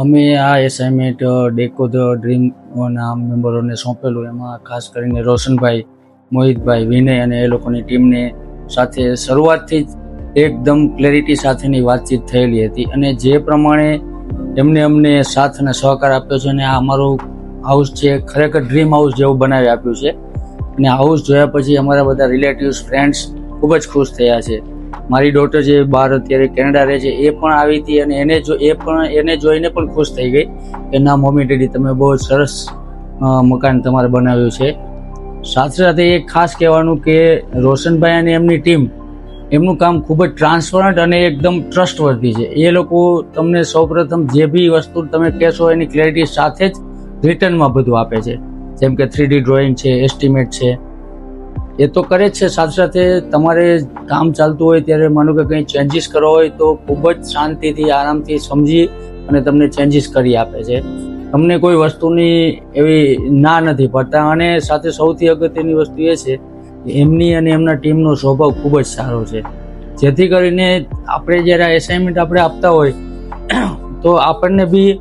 અમે આ assignment deco the dream ના મેમ્બરોને સોંપેલું. એમાં ખાસ કરીને રોશનભાઈ, મોહિતભાઈ, વિનય અને એ લોકોની ટીમને સાથે શરૂઆતથી જ એકદમ ક્લેરિટી સાથેની વાતચીત થયેલી હતી અને જે પ્રમાણે એમને અમને સાથ અને સહકાર આપ્યો છે અને આ અમારું હાઉસ છે ખરેખર ડ્રીમ હાઉસ જેવું બનાવી આપ્યું છે. અને હાઉસ જોયા પછી અમારા બધા રિલેટિવ્સ, ફ્રેન્ડ્સ ખૂબ જ ખુશ થયા છે. મારી ડોટર જે બહાર અત્યારે કેનેડા રહે છે એ પણ આવી હતી અને એને જોઈને પણ ખુશ થઈ ગઈ કે ના મમ્મી ડેડી તમે બહુ સરસ મકાન તમારે બનાવ્યું છે. સાથે સાથે એ ખાસ કહેવાનું કે રોશનભાઈ અને એમની ટીમ, એમનું કામ ખૂબ જ ટ્રાન્સપરન્ટ અને એકદમ ટ્રસ્ટવર્ધી છે. એ લોકો તમને સૌપ્રથમ જે બી વસ્તુ તમે કહેશો એની ક્લેરિટી સાથે જ રિટર્નમાં બધું આપે છે. જેમ કે 3D ડ્રોઈંગ છે, એસ્ટિમેટ છે, એ તો કરે જ છે. સાથે સાથે તમારે કામ ચાલતું હોય ત્યારે માનો કે કંઈ ચેન્જીસ કરવા હોય તો ખૂબ જ શાંતિથી, આરામથી સમજી અને તમને ચેન્જીસ કરી આપે છે. તમને કોઈ વસ્તુની એવી ના નથી પડતા. અને સાથે સૌથી અગત્યની વસ્તુ એ છે કે એમની અને એમના ટીમનો સ્વભાવ ખૂબ જ સારો છે. જેથી કરીને આપણે જ્યારે એસાઇનમેન્ટ આપણે આપતા હોય તો આપણને બી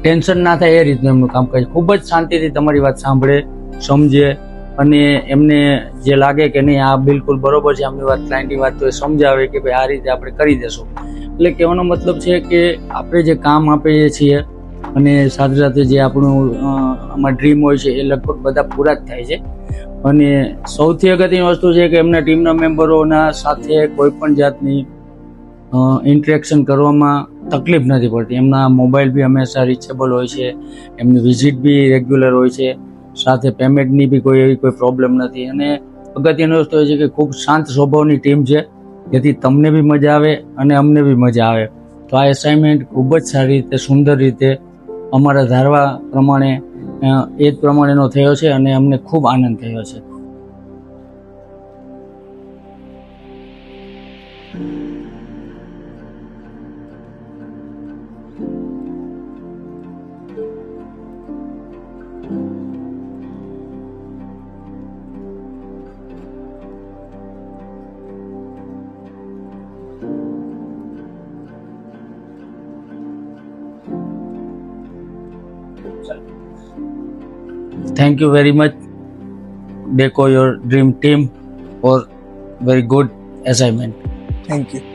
ટેન્શન ના થાય એ રીતનું એમનું કામ કરે. ખૂબ જ શાંતિથી તમારી વાત સાંભળે, સમજે અને એમને જે લાગે કે નહીં આ બિલકુલ બરોબર છે આમની વાત, ક્લાયન્ટની વાત, તો એ સમજાવે કે ભાઈ આ રીતે આપણે કરી દેશું. એટલે કહેવાનો મતલબ છે કે આપણે જે કામ આપીએ છીએ અને સાથે સાથે જે આપણું આમાં ડ્રીમ હોય છે એ લગભગ બધા પૂરા જ થાય છે. અને સૌથી અગત્યની વસ્તુ છે કે એમના ટીમના મેમ્બરોના સાથે કોઈ પણ જાતની ઇન્ટરેક્શન કરવામાં તકલીફ નથી પડતી. એમના મોબાઈલ બી હંમેશા રીચેબલ હોય છે, એમની વિઝિટ બી રેગ્યુલર હોય છે, સાથે પેમેન્ટની બી કોઈ પ્રોબ્લેમ નથી. અને અગત્યની વસ્તુ એ છે કે ખૂબ શાંત સ્વભાવની ટીમ છે, જેથી તમને બી મજા આવે અને અમને બી મજા આવે. તો આ એસાઇનમેન્ટ ખૂબ જ સારી રીતે, સુંદર રીતે અમારા ધારવા પ્રમાણે એ જ પ્રમાણેનો થયો છે અને અમને ખૂબ આનંદ થયો છે. Thank you very much, Deco, your dream team, for very good assignment. Thank you.